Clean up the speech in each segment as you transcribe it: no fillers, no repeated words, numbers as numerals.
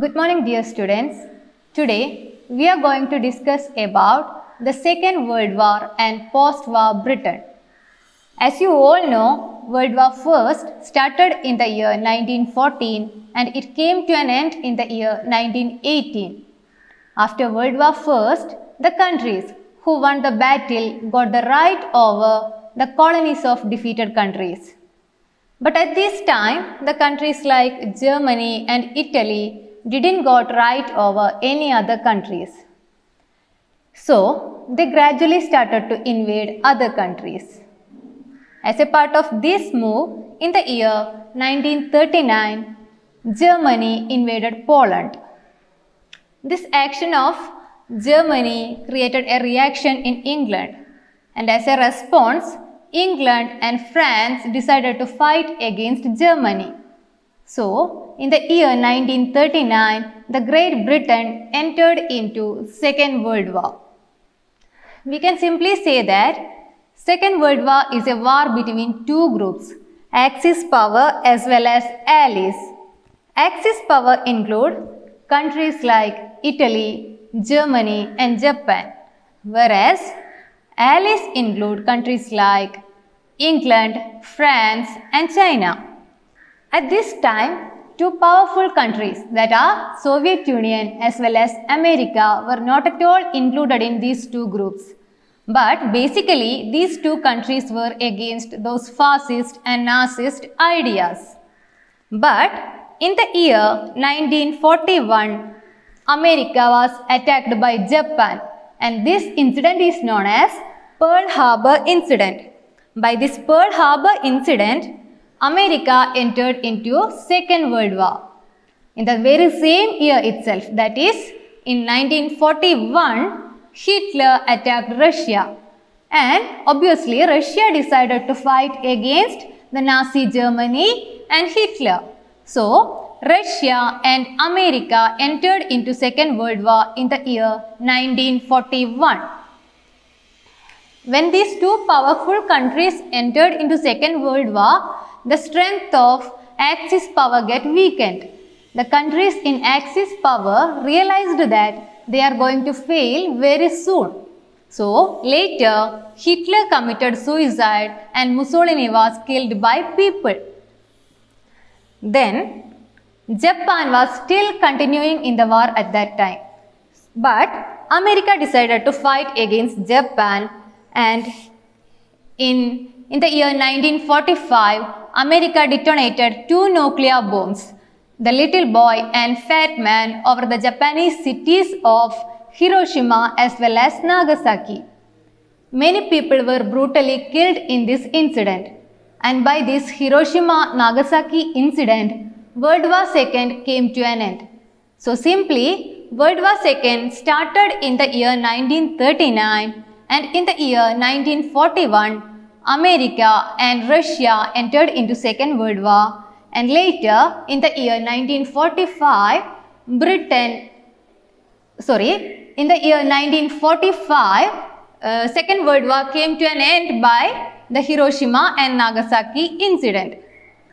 Good morning dear students. Today we are going to discuss about the Second World War and post-war Britain. As you all know, World War I started in the year 1914 and it came to an end in the year 1918. After World War I, the countries who won the battle got the right over the colonies of defeated countries. But at this time, the countries like Germany and Italy didn't got right over any other countries. So, they gradually started to invade other countries. As a part of this move, in the year 1939, Germany invaded Poland. This action of Germany created a reaction in England, and as a response, England and France decided to fight against Germany. So, in the year 1939, the Great Britain entered into Second World War. We can simply say that Second World War is a war between two groups, Axis power as well as Allies. Axis power include countries like Italy, Germany and Japan, whereas Allies include countries like England, France and China. At this time, two powerful countries that are Soviet Union as well as America were not at all included in these two groups. But basically, these two countries were against those fascist and Nazist ideas. But in the year 1941, America was attacked by Japan, and this incident is known as Pearl Harbor Incident. By this Pearl Harbor Incident, America entered into Second World War. In the very same year itself, that is in 1941, Hitler attacked Russia, and obviously Russia decided to fight against the Nazi Germany and Hitler. So, Russia and America entered into Second World War in the year 1941. When these two powerful countries entered into Second World War, the strength of Axis power get weakened. The countries in Axis power realized that they are going to fail very soon. So, later Hitler committed suicide and Mussolini was killed by people. Then, Japan was still continuing in the war at that time. But America decided to fight against Japan, and in the year 1945, America detonated two nuclear bombs, the little boy and fat man, over the Japanese cities of Hiroshima as well as Nagasaki. Many people were brutally killed in this incident, and by this Hiroshima-Nagasaki incident, World War II came to an end. So simply, World War II started in the year 1939, and in the year 1941, America and Russia entered into Second World War, and later in the year 1945, Second World War came to an end by the Hiroshima and Nagasaki incident.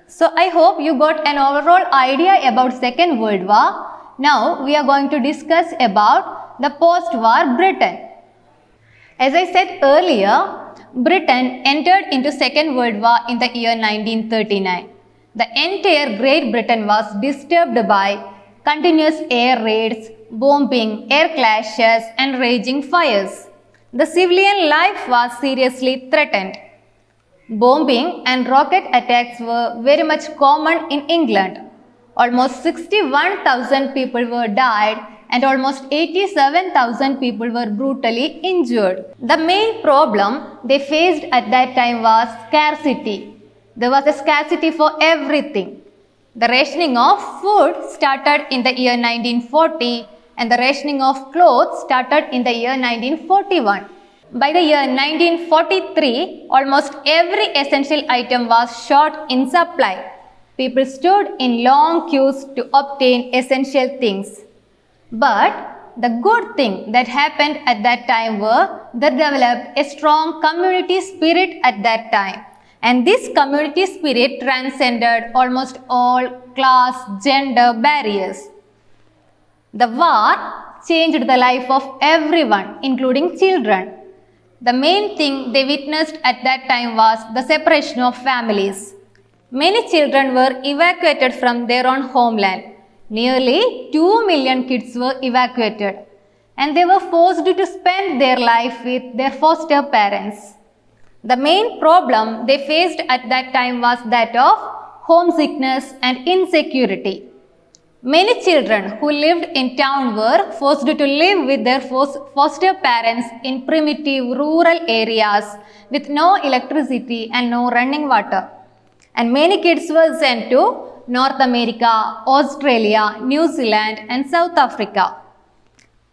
So I hope you got an overall idea about Second World War. Now we are going to discuss about the post-war Britain. As I said earlier, Britain entered into Second World War in the year 1939. The entire Great Britain was disturbed by continuous air raids, bombing, air clashes and raging fires. The civilian life was seriously threatened. Bombing and rocket attacks were very much common in England. Almost 61,000 people were died and almost 87,000 people were brutally injured. The main problem they faced at that time was scarcity. There was a scarcity for everything. The rationing of food started in the year 1940 and the rationing of clothes started in the year 1941. By the year 1943, almost every essential item was short in supply. People stood in long queues to obtain essential things. But the good thing that happened at that time was they developed a strong community spirit at that time. And this community spirit transcended almost all class, gender barriers. The war changed the life of everyone, including children. The main thing they witnessed at that time was the separation of families. Many children were evacuated from their own homeland. Nearly 2 million kids were evacuated, and they were forced to spend their life with their foster parents. The main problem they faced at that time was that of homesickness and insecurity. Many children who lived in town were forced to live with their foster parents in primitive rural areas with no electricity and no running water. And many kids were sent to North America, Australia, New Zealand and South Africa.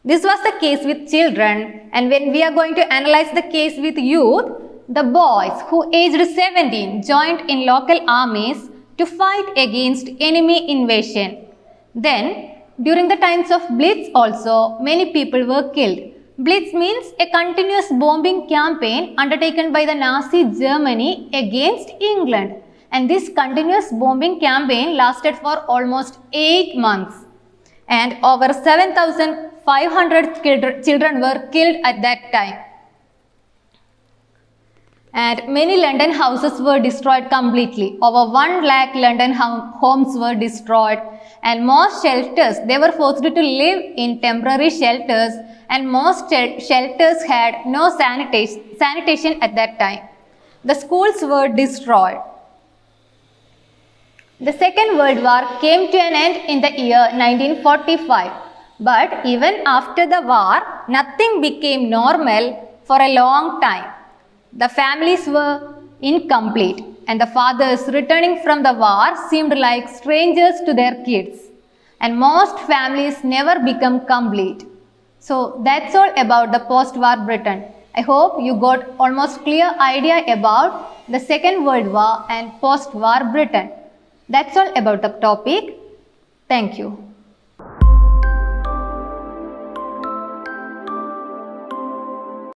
This was the case with children, and when we are going to analyze the case with youth, the boys who aged 17 joined in local armies to fight against enemy invasion. Then, during the times of Blitz also, many people were killed. Blitz means a continuous bombing campaign undertaken by the Nazi Germany against England. And this continuous bombing campaign lasted for almost 8 months. And over 7,500 children were killed at that time. And many London houses were destroyed completely. Over 1 lakh London homes were destroyed. And most shelters, they were forced to live in temporary shelters, and most shelters had no sanitation at that time. The schools were destroyed. The Second World War came to an end in the year 1945. But even after the war, nothing became normal for a long time. The families were incomplete, and the fathers returning from the war seemed like strangers to their kids. And most families never become complete. So that's all about the post-war Britain. I hope you got almost clear idea about the Second World War and post-war Britain. That's all about the topic. Thank you.